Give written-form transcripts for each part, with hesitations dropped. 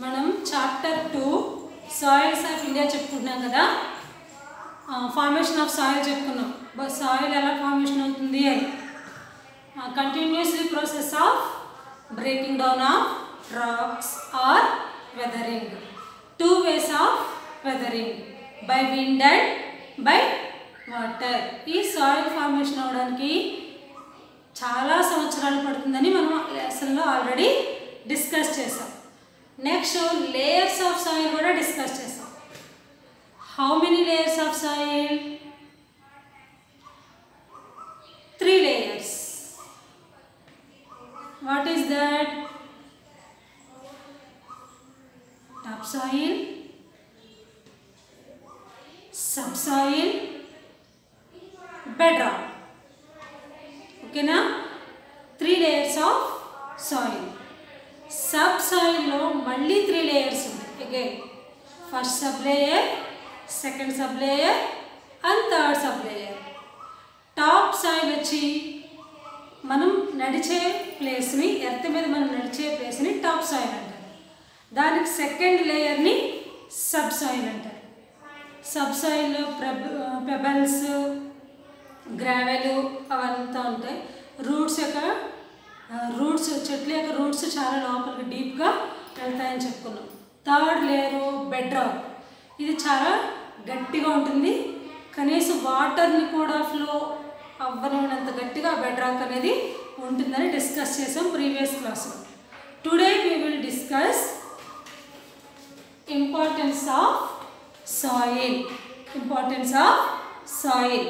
మనం chapter 2 soils of India చెప్పుకుంటున్నాం కదా. ఫార్మేషన్ ఆఫ్ సాయిల్ చెప్పుకున్నాం. సాయిల్ ఎలా ఫార్మేషన్ అవుతుంది అని continuously process of breaking down of rocks or weathering. Two ways of weathering, by wind and by water. ఈ soil formation అవడానికి చాలా సంవత్సరాలు పడుతుందని మనం లెసన్లో ఆల్రెడీ డిస్కస్ చేసాం. నెక్స్ట్ లేయర్స్ ఆఫ్ సాయిల్ కూడా డిస్కస్ చేసాం. How many layers of soil? 3 layers. What is that? Topsoil, subsoil, bedrock. Okay na? 3 layers of soil. Subsoil lo malli 3 layers undi. Again, first sublayer, second sublayer and third sublayer. Top soil వచ్చి మనం నడిచే ప్లేస్ని, earth మీద మనం నడిచే ప్లేస్ని top soil అంటారు. దానికి సెకండ్ లేయర్ని సబ్ సాయిల్ అంటారు. సబ్ సాయిల్లో పెబల్స్, గ్రావెలు అవంతా ఉంటాయి. రూట్స్ చెట్ల యొక్క రూట్స్ చాలా లోపలికి డీప్గా వెళ్తాయని చెప్పుకున్నాం. Third layer bed rock. ఇది చాలా గట్టిగా ఉంటుంది. కనీసం వాటర్ని కూడా ఫ్లో అవ్వనంత గట్టిగా బెడ్ రాక్ అనేది ఉంటుందని డిస్కస్ చేసాం ప్రీవియస్ క్లాస్లో. Today we will discuss importance of soil. Importance of soil.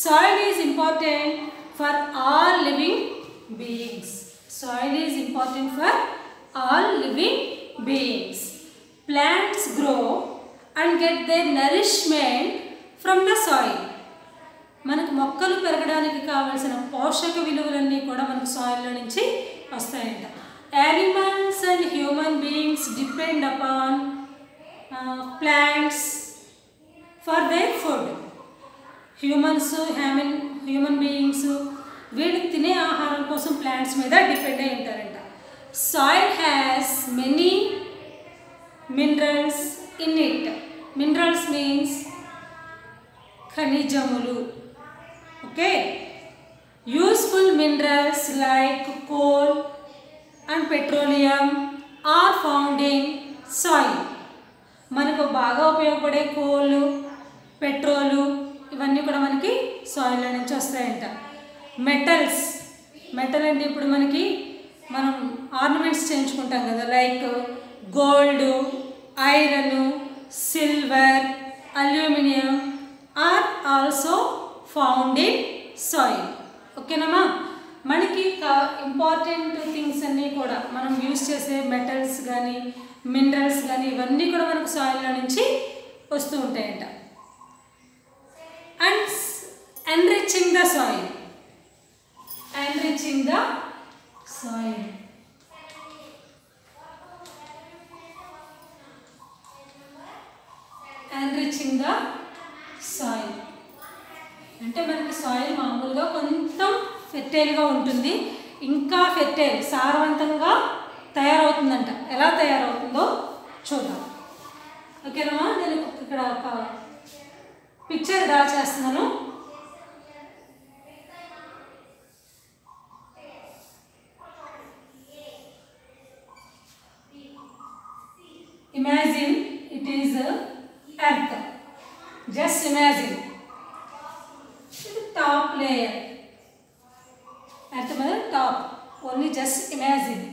Soil is important for all living beings. Soil is important for all living beings. Plants grow and get their nourishment from the soil. మనకు మొక్కలు పెరగడానికి కావాల్సిన పోషక విలువలన్నీ కూడా మనకు సాయిల్లో నుంచి వస్తాయంట. Animals and human beings depend upon plants for their food. Human beings వీళ్ళు తినే ఆహారం కోసం ప్లాంట్స్ మీద డిపెండ్ అయి ఉంటారంట. Soil has many minerals in it. Minerals means ఖనిజములు. Okay, useful minerals like coal and petroleum are found in soil. మనకు బాగా ఉపయోగపడే కోల్, పెట్రోలు ఇవన్నీ కూడా మనకి సాయిల్ నుంచి వస్తాయంట. మెటల్ అంటే ఇప్పుడు మనం ఆర్నమెంట్స్ చేయించుకుంటాం కదా, like gold, iron, silver, aluminium are also found in soil. ఓకేనమ్మా? మనకి ఇంపార్టెంట్ థింగ్స్ అన్నీ కూడా మనం యూజ్ చేసే మెటల్స్ కానీ మినరల్స్ కానీ ఇవన్నీ కూడా మనకు సాయిల్లో నుంచి వస్తూ ఉంటాయంట. And enriching the soil. Enriching the soil. Enriching the soil అంటే మనకి సాయిల్ మామూలుగా కొంచెం ఫెర్టైల్గా ఉంటుంది, ఇంకా ఫెర్టైల్ సారవంతంగా తయారవుతుందంట. ఎలా తయారవుతుందో చూద్దాం. ఓకేనమ్మా? నేను ఇక్కడ ఒక పిక్చర్ డ్రా చేస్తున్నాను. Imagine it is earth. Just imagine ఇది టాప్ లేయర్. ఎర్త్ మీద టాప్. Only just imagine.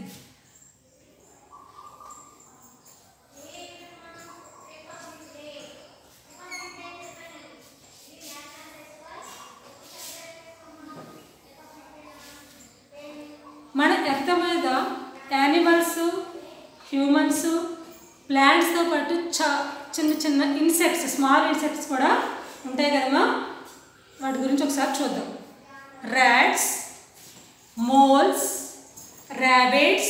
మన ఎర్త్ మీద యానిమల్స్, హ్యూమన్స్, ప్లాంట్స్తో పాటు చిన్న చిన్న ఇన్సెక్ట్స్, స్మాల్ ఇన్సెక్ట్స్ కూడా ఉంటాయి కదమ్మా. వాటి గురించి ఒకసారి చూద్దాం. Rats, moles, rabbits,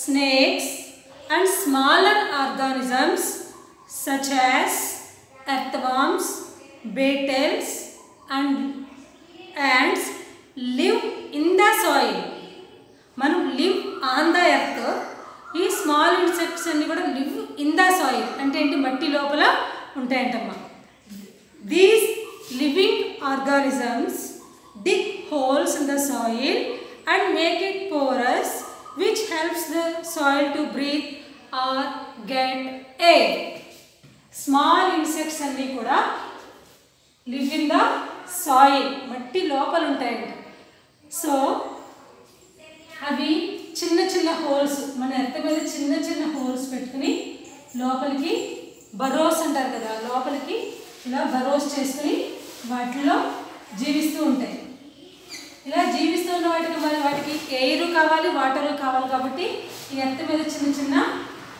snakes and smaller organisms such as earthworms, beetles and ants live in the soil. మనం live on the earth. ఈ స్మాల్ ఇన్సెక్ట్స్ ఇన్సెక్ట్స్ అన్నీ కూడా లివ్ ఇన్ ద సాయిల్ అంటే ఏంటి మట్టి లోపల ఉంటాయంటమ్మా. These living organisms dig holes in the soil and make it porous which helps the soil to breathe or get air. Small insects అన్నీ కూడా లివ్ ఇన్ ద సాయిల్ మట్టి లోపల ఉంటాయంట. సో అవి చిన్న చిన్న హోల్స్ మన ఎర్త్ మీద చిన్న చిన్న హోల్స్ పెట్టుకుని లోపలికి బరోస్ అంటారు కదా, లోపలికి ఇలా బరోస్ చేసుకుని వాటిలో జీవిస్తూ ఉంటాయి. ఇలా జీవిస్తున్న వాటికి మరి వాటికి ఎయిర్ కావాలి, వాటర్ కావాలి కాబట్టి ఈ ఎర్త్ మీద చిన్న చిన్న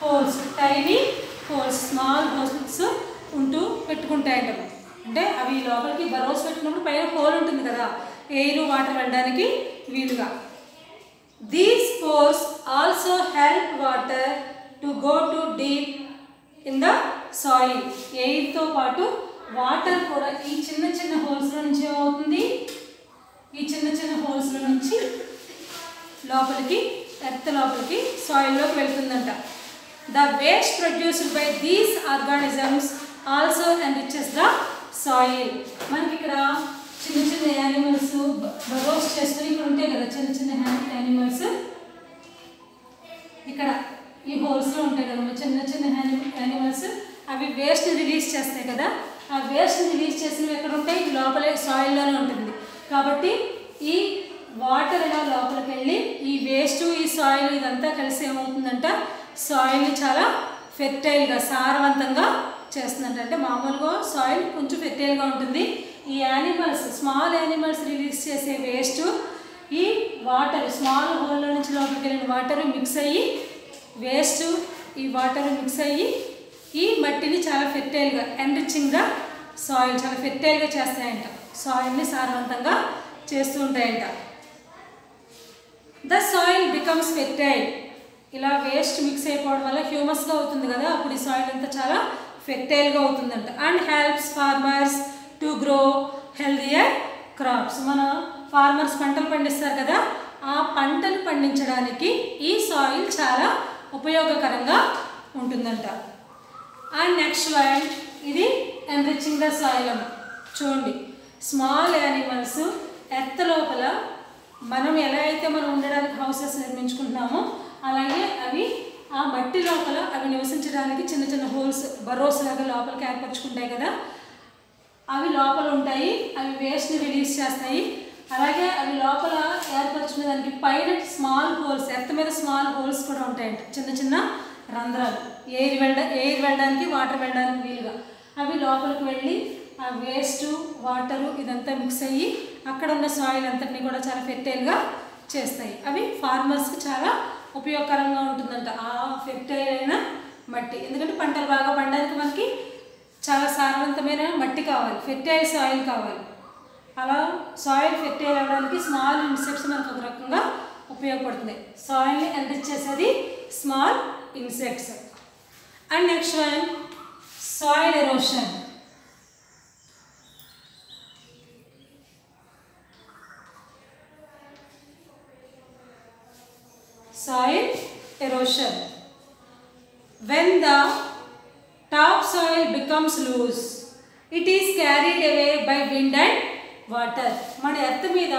holes, tiny holes, small holes ఉంటూ పెట్టుకుంటాయంట. అంటే అవి లోపలికి బరోస్ పెట్టుకున్నప్పుడు పైన హోల్ ఉంటుంది కదా, ఎయిర్ వాటర్ వెళ్ళడానికి వీలుగా. These pores also help water to go to deep in the soil. ఎయిర్తో పాటు వాటర్ కూడా ఈ చిన్న చిన్న హోల్స్లో నుంచి ఏమవుతుంది, ఈ చిన్న చిన్న హోల్స్లో నుంచి లోపలికి ఎర్త్ లోపలికి సాయిల్లోకి వెళ్తుందంట. The waste produced by these organisms also enriches the soil. మనకి ఇక్కడ చిన్న చిన్న యానిమల్స్ బరోస్ చేసుకుని ఇక్కడ ఉంటాయి కదా, చిన్న చిన్న యానిమల్స్ ఇక్కడ ఈ హోల్స్లో ఉంటాయి కదా చిన్న చిన్న యానిమల్స్. అవి వేస్ట్ని రిలీజ్ చేస్తాయి కదా, ఆ వేస్ట్ని రిలీజ్ చేసినవి ఎక్కడ ఉంటాయి, లోపలే సాయిల్లోనే ఉంటుంది. కాబట్టి ఈ వాటర్ ఇలా లోపలికి వెళ్ళి ఈ వేస్ట్ ఈ సాయిల్ ఇదంతా కలిసి ఏమవుతుందంట, సాయిల్ని చాలా ఫెర్టైల్గా సారవంతంగా చేస్తుందంట. అంటే మామూలుగా సాయిల్ కొంచెం ఫెర్టైల్గా ఉంటుంది. ఈ యానిమల్స్ స్మాల్ యానిమల్స్ రిలీజ్ చేసే వేస్ట్ ఈ వాటర్ స్మాల్ హోల్లో నుంచి లోపలికి వెళ్ళిన వాటర్ మిక్స్ అయ్యి వేస్ట్ ఈ వాటర్ మిక్స్ అయ్యి ఈ మట్టిని చాలా ఫెర్టైల్గా ఎన్రిచింగ్ ద సాయిల్ చాలా ఫెర్టైల్గా చేస్తాయంట, సాయిల్ని సారవంతంగా చేస్తూ ఉంటాయంట. The soil becomes fertile. ఇలా వేస్ట్ మిక్స్ అయిపోవడం వల్ల హ్యూమస్గా అవుతుంది కదా, అప్పుడు ఈ సాయిల్ అంతా చాలా ఫెర్టైల్గా అవుతుందంట. And helps farmers to grow healthier crops. మన ఫార్మర్స్ పంటలు పండిస్తారు కదా, ఆ పంటలు పండించడానికి ఈ సాయిల్ చాలా ఉపయోగకరంగా ఉంటుందంట. అండ్ నెక్స్ట్ వన్ ఇది ఎన్రిచింగ్ ద సాయిల్ అమ్మ. చూడండి స్మాల్ యానిమల్స్ ఎర్త్ లోపల మనం ఎలా అయితే మనం ఉండడానికి హౌసెస్ నిర్మించుకుంటున్నామో అలాగే అవి ఆ మట్టి లోపల అవి నివసించడానికి చిన్న చిన్న హోల్స్ బరోస్ లాగా లోపలికి ఏర్పరచుకుంటాయి కదా, అవి లోపల ఉంటాయి. అవి వేస్ట్ని రిలీజ్ చేస్తాయి. అలాగే అవి లోపల ఏర్పరచుకునే దానికి పైన స్మాల్ హోల్స్ ఎర్త్ మీద స్మాల్ హోల్స్ కూడా ఉంటాయంట, చిన్న చిన్న రంధ్రాలు, ఎయిర్ వెళ్ళడానికి వాటర్ వెళ్ళడానికి వీలుగా. అవి లోపలికి వెళ్ళి ఆ వేస్ట్ వాటరు ఇదంతా మిక్స్ అయ్యి అక్కడ ఉన్న సాయిల్ అంతటిని కూడా చాలా ఫెర్టైల్గా చేస్తాయి. అవి ఫార్మర్స్కి చాలా ఉపయోగకరంగా ఉంటుందంట ఆ ఫెర్టైల్ అయిన మట్టి. ఎందుకంటే పంటలు బాగా పండడానికి మనకి చాలా సారవంతమైన మట్టి కావాలి, ఫెర్టైల్ సాయిల్ కావాలి. అలా సాయిల్ ఫెర్టైల్ అవ్వడానికి స్మాల్ ఇన్సెక్ట్స్ మనకు ఒక రకంగా ఉపయోగపడుతుంది. సాయిల్ని ఎన్రిచ్ చేసేది small insects. And next one soil erosion. Soil erosion. When the topsoil becomes loose, it is carried away by wind and water. మన ఎర్త్ మీద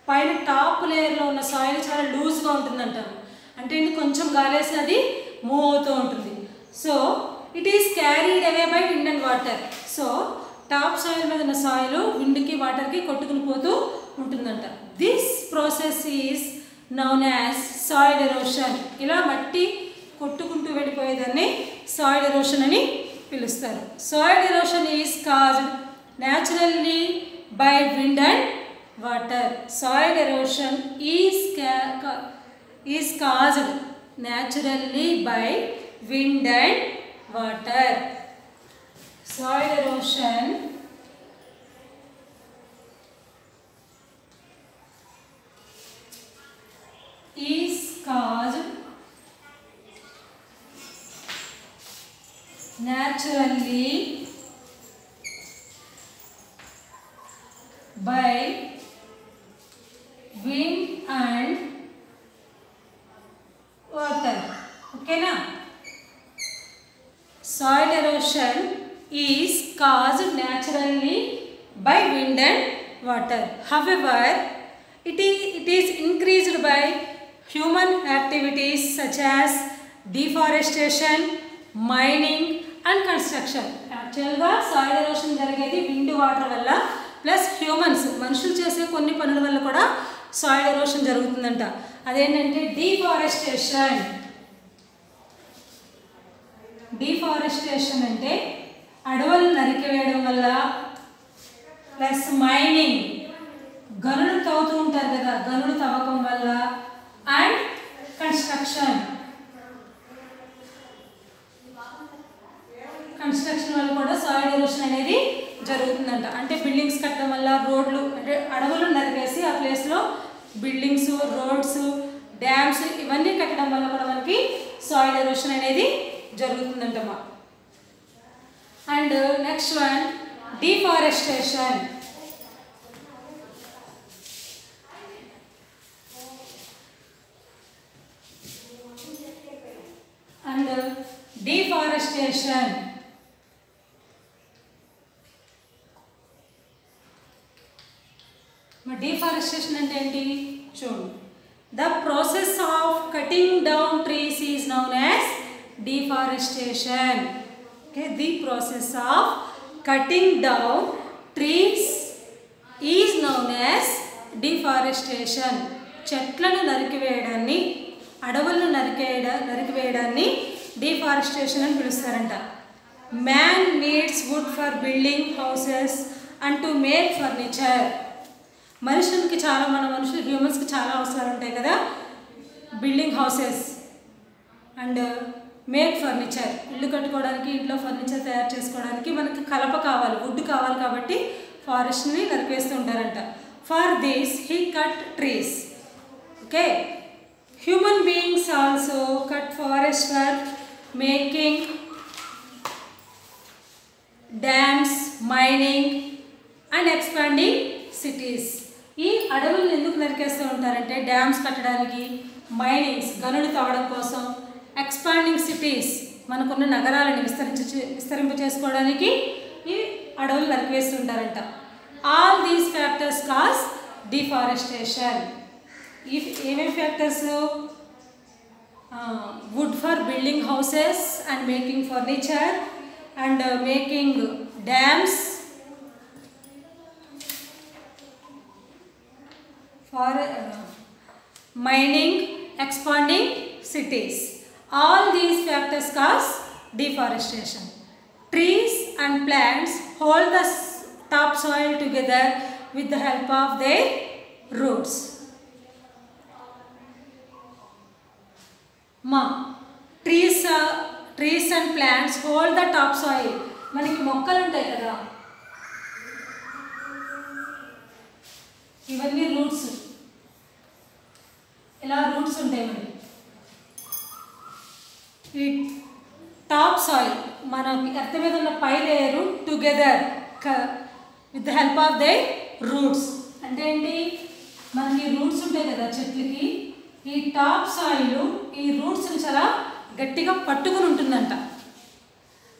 పైన టాప్ లేయర్లో ఉన్న సాయిల్ చాలా లూజ్గా ఉంటుందంటారు. అంటే కొంచెం గాలేసి అది మూవ్ అవుతూ ఉంటుంది. So it is carried away by wind and water. So top soil మీద ఉన్న సాయిల్ విండ్కి వాటర్కి కొట్టుకుని పోతూ ఉంటుందంట. This process is known as soil erosion. ఇలా మట్టి కొట్టుకుంటూ వెళ్ళిపోయేదాన్ని సాయిల్ ఎరోషన్ అని పిలుస్తారు. Soil erosion is caused naturally by wind and water. Soil erosion is caused naturally by wind and water. Soil erosion is caused naturally by wind and water. Okay na? soil erosion is caused naturally by wind and water. However, it is increased by human activities such as deforestation, mining and construction. యాక్చువల్గా soil erosion జరిగేది wind water వల్ల plus humans మనుషులు చేసే కొన్ని పనుల వల్ల కూడా soil erosion జరుగుతుందంట. అదేంటంటే డీఫారెస్టేషన్. డీఫారెస్టేషన్ అంటే అడవులను నరికివేయడం వల్ల, ప్లస్ మైనింగ్ గనులు తవ్వుతూ ఉంటారు కదా, గనులు తవ్వకం వల్ల, అండ్ కన్స్ట్రక్షన్ వల్ల కూడా సాయిల్ ఎరోషన్ అనేది జరుగుతుందంట. అంటే బిల్డింగ్స్ కట్టడం వల్ల, రోడ్లు అంటే అడవులు నరికేసి ఆ ప్లేస్లో బిల్డింగ్స్, రోడ్స్, డ్యామ్స్ ఇవన్నీ కట్టడం వల్ల కూడా మనకి సాయిల్ ఎరోషన్ అనేది జరుగుతుందంటమ్మా. And next one deforestation. And deforestation deforestation అంటే ఏంటి చూడండి. The process of cutting down trees is known as deforestation. Okay, the process of cutting down trees is known as deforestation. చెట్లను నరికివేయడాన్ని, అడవులను నరికివేయడాన్ని డిఫారెస్టేషన్ అని పిలుస్తారంట. Man needs wood for building houses and to make furniture. మనుషులకి చాలా, మన మనుషులు హ్యూమన్స్కి చాలా అవసరాలు ఉంటాయి కదా, building houses and make furniture. ఇల్లు కట్టుకోవడానికి, ఇంట్లో ఫర్నిచర్ తయారు చేసుకోవడానికి మనకి కలప కావాలి, వుడ్ కావాలి, కాబట్టి ఫారెస్ట్ని నరికేస్తూ ఉంటారంట. For this he cut trees. Okay, human beings also cut forest for making dams, mining and expanding cities. ఈ అడవులను ఎందుకు నరికేస్తూ ఉంటారంటే డ్యామ్స్ కట్టడానికి, మైనింగ్స్ గనులు తవ్వడం కోసం, ఎక్స్పాండింగ్ సిటీస్ మనకున్న నగరాలను విస్తరింప చేసుకోవడానికి ఈ అడవులు నరికివేస్తుంటారంట. All these factors cause deforestation. ఏమేమి factors? Wood for building houses and making furniture and making dams, for mining, expanding cities. All these factors cause deforestation. Trees and plants hold the topsoil together with the help of their roots. Trees and plants hold the topsoil. మనకి మొక్కలు ఉంటాయి కదా, ఇవన్నీ roots, ఇలా roots ఉంటాయి మనకి. ఈ top soil మన ఎర్త్ మీద ఉన్న పై layer together with the help of the roots. అంటే ఏంటి, మనకి రూట్స్ ఉంటాయి కదా చెట్లకి, ఈ టాప్ సాయిల్ ఈ రూట్స్ని చాలా గట్టిగా పట్టుకుని ఉంటుందంట.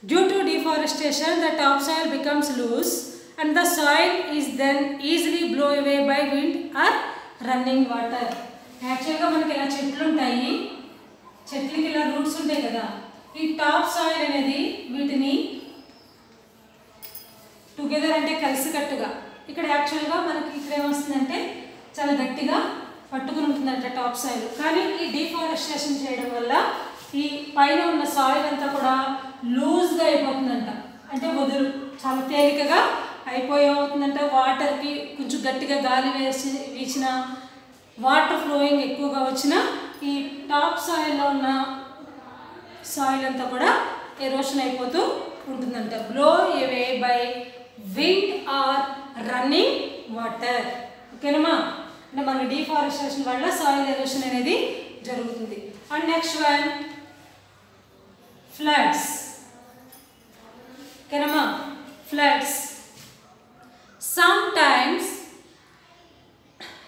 Due to deforestation the top soil becomes loose and the soil is then easily blown away by wind or running water. యాక్చువల్గా మనకి ఇలా చెట్లు ఉంటాయి, చెట్లకి ఇలా రూట్స్ ఉంటాయి కదా, ఈ టాప్ సాయిల్ అనేది వీటిని టుగెదర్ అంటే కలిసికట్టుగా, ఇక్కడ యాక్చువల్గా మనకి ఇక్కడ ఏమొస్తుందంటే చాలా గట్టిగా పట్టుకుని ఉంటుందంట టాప్ సాయిల్. కానీ ఈ డిఫారెస్టేషన్ చేయడం వల్ల ఈ పైన ఉన్న సాయిల్ అంతా కూడా లూజ్గా అయిపోతుందంట. అంటే వదులు చాలా తేలికగా అయిపోయేవుతుందంటే వాటర్కి కొంచెం గట్టిగా గాలి వీచిన, వాటర్ ఫ్లోయింగ్ ఎక్కువగా వచ్చిన ఈ టాప్ సాయిల్లో ఉన్న సాయిల్ అంతా కూడా ఎరోషన్ అయిపోతూ ఉంటుందంట. Blow away by wind or running water. ఓకేనమ్మా, అంటే మన డిఫారెస్టేషన్ వల్ల సాయిల్ ఎరోషన్ అనేది జరుగుతుంది. And next one floods. ఓకేనమ్మా, floods. Sometimes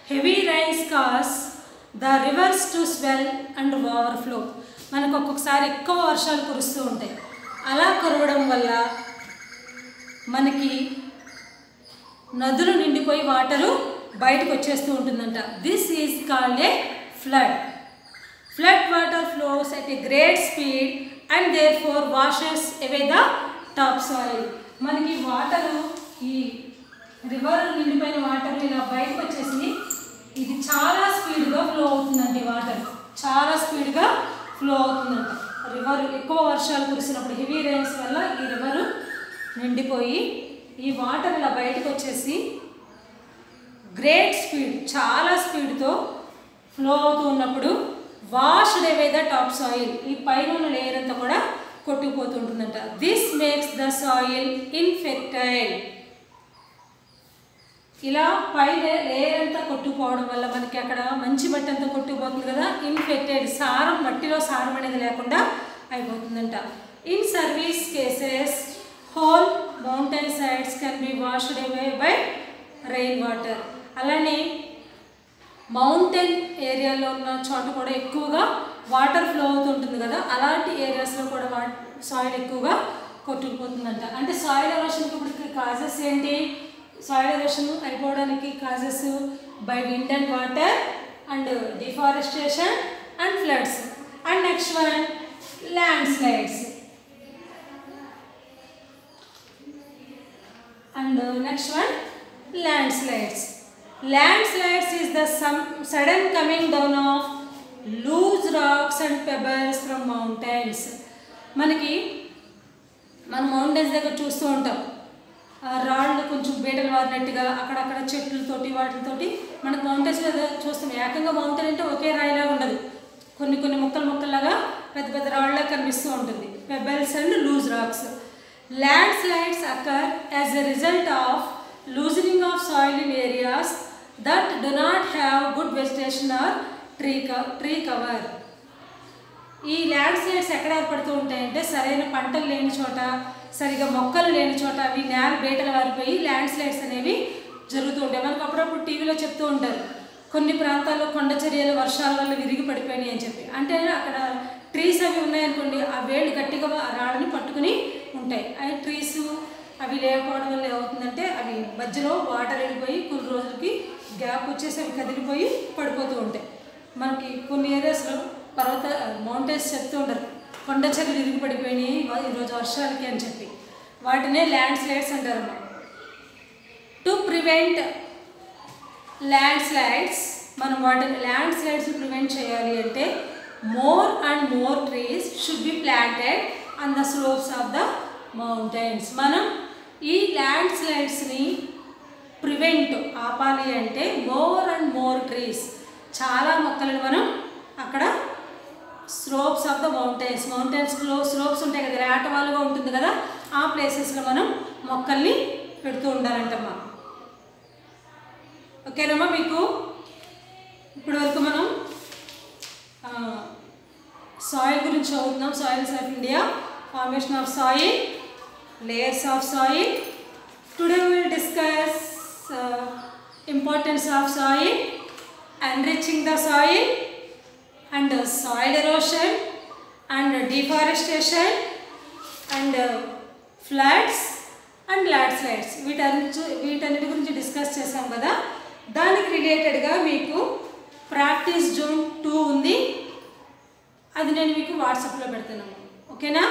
heavy rains cause the rivers to swell and overflow. మనకు ఒక్కొక్కసారి ఎక్కువ వర్షాలు కురుస్తూ ఉంటాయి, అలా కురవడం వల్ల మనకి నదులు నిండిపోయి వాటరు బయటకు వచ్చేస్తూ ఉంటుందంట. This is called a flood. Flood water flows at a great speed and therefore washes away the top soil. మనకి వాటరు, ఈ రివర్ నిండిపోయిన వాటర్ ఇలా బయటకు వచ్చేసి ఇది చాలా స్పీడ్గా ఫ్లో అవుతుందండి. వాటర్ చాలా స్పీడ్గా ఫ్లో అవుతుందంట. రివర్ ఎక్కువ వర్షాలు కురిసినప్పుడు హెవీ రెయిన్స్ వల్ల ఈ రివర్ నిండిపోయి ఈ వాటర్ ఇలా బయటకు వచ్చేసి గ్రేట్ స్పీడ్, చాలా స్పీడ్తో ఫ్లో అవుతూ ఉన్నప్పుడు washed away the top soil, ఈ పైన ఉన్న లేయర్ అంతా కూడా కొట్టుకుపోతుంటుందంట. This makes the soil infertile. ఇలా పై లేయర్ అంతా కొట్టుకుపోవడం వల్ల మనకి అక్కడ మంచి మట్టి అంతా కొట్టుకుపోతుంది కదా, ఇన్ఫెక్టెడ్, సారం, మట్టిలో సారం అనేది లేకుండా అయిపోతుందంట. In severe cases whole mountain sides can be washed away by rain water. అలానే మౌంటైన్ ఏరియాలో ఉన్న చోట కూడా ఎక్కువగా వాటర్ ఫ్లో అవుతుంటుంది కదా, అలాంటి ఏరియాస్లో కూడా సాయిల్ ఎక్కువగా కొట్టుకుపోతుందంట. అంటే సాయిల్ ఎరోషన్కి ఇప్పుడు కాజెస్ ఏంటి? సాయిల్ ఎరోషన్ అయిపోవడానికి causes by wind and water and deforestation and floods. And next one land slides. And next one landslides. Landslides is the sudden coming down of loose rocks and pebbles from mountains. మనకి మన mountains దగ్గర చూస్తూ ఉంటాం, రాళ్ళు కొంచెం బీటలు వారినట్టుగా అక్కడక్కడ చెట్లతోటి వాటితోటి మనకు మౌంటైన్స్ చూస్తాం. ఏకంగా మౌంటైన్ అంటే ఒకే రాయిలాగా ఉండదు, కొన్ని కొన్ని ముక్కల్లాగా పెద్ద పెద్ద రాళ్ళగా కనిపిస్తూ ఉంటుంది. Pebbles and loose rocks. Landslides occur as a result of loosening of soil in areas that do not have good vegetation or tree cover. ఈ ల్యాండ్స్లైడ్స్ ఎక్కడ ఏర్పడుతూ ఉంటాయంటే సరైన పంటలు లేని చోట, సరిగా మొక్కలు లేని చోట అవి నేల బీటలు వారిపోయి ల్యాండ్స్లైడ్స్ అనేవి జరుగుతూ ఉంటాయి. మనకు అప్పుడప్పుడు టీవీలో చెప్తూ ఉంటారు, కొన్ని ప్రాంతాల్లో కొండ చర్యలు వర్షాల వల్ల విరిగి పడిపోయినాయి అని చెప్పి. అంటే అక్కడ ట్రీస్ అవి ఉన్నాయనుకోండి, ఆ వేళ్ళు గట్టిగా ఆ రాళ్ళని పట్టుకుని ఉంటాయి. అవి ట్రీస్ అవి లేకపోవడం వల్ల ఏమవుతుందంటే అవి మధ్యలో వాటర్ వెళ్ళిపోయి కొన్ని రోజులకి గ్యాప్ వచ్చేసి అవి కదిలిపోయి పడిపోతూ ఉంటాయి. మనకి కొన్ని ఏరియాస్లో మౌంటైన్స్ చెప్తూ ఉంటారు, కొండ చర్యలు విరిగి పడిపోయినాయి ఈరోజు వర్షాలకి అని చెప్పి. వాటినే ల్యాండ్ స్లైడ్స్ అంటారు అన్నమాట. టు ప్రివెంట్ ల్యాండ్ స్లైడ్స్, మనం వాటిని ల్యాండ్ స్లైడ్స్ ప్రివెంట్ చేయాలి అంటే more and more trees should be planted on the slopes of the mountains. మనం ఈ ల్యాండ్ స్లైడ్స్ని ప్రివెంట్ ఆపాలి అంటే మోర్ అండ్ మోర్ ట్రీస్, చాలా మొక్కలను మనం అక్కడ స్లోప్స్ ఆఫ్ ద మౌంటైన్స్, మౌంటైన్స్లో స్లోప్స్ ఉంటాయి కదా, ఏటవాలుగా ఉంటుంది కదా, ఆ ప్లేసెస్లో మనం మొక్కల్ని పెడుతూ ఉండాలంటమ్మా. ఓకేనమ్మా? మీకు ఇప్పటి వరకు మనం సాయిల్ గురించి చదువుతున్నాం. Soils of India, formation of soil, layers of soil. Today we will discuss importance of soil, enriching the soil, and soil erosion, and deforestation, and floods, and landslides. వీటన్నిటి గురించి డిస్కస్ చేసాం కదా. దానికి రిలేటెడ్గా మీకు ప్రాక్టీస్ జూన్ 2 ఉంది, అది నేను మీకు వాట్సాప్లో పెడుతున్నాను. ఓకేనా?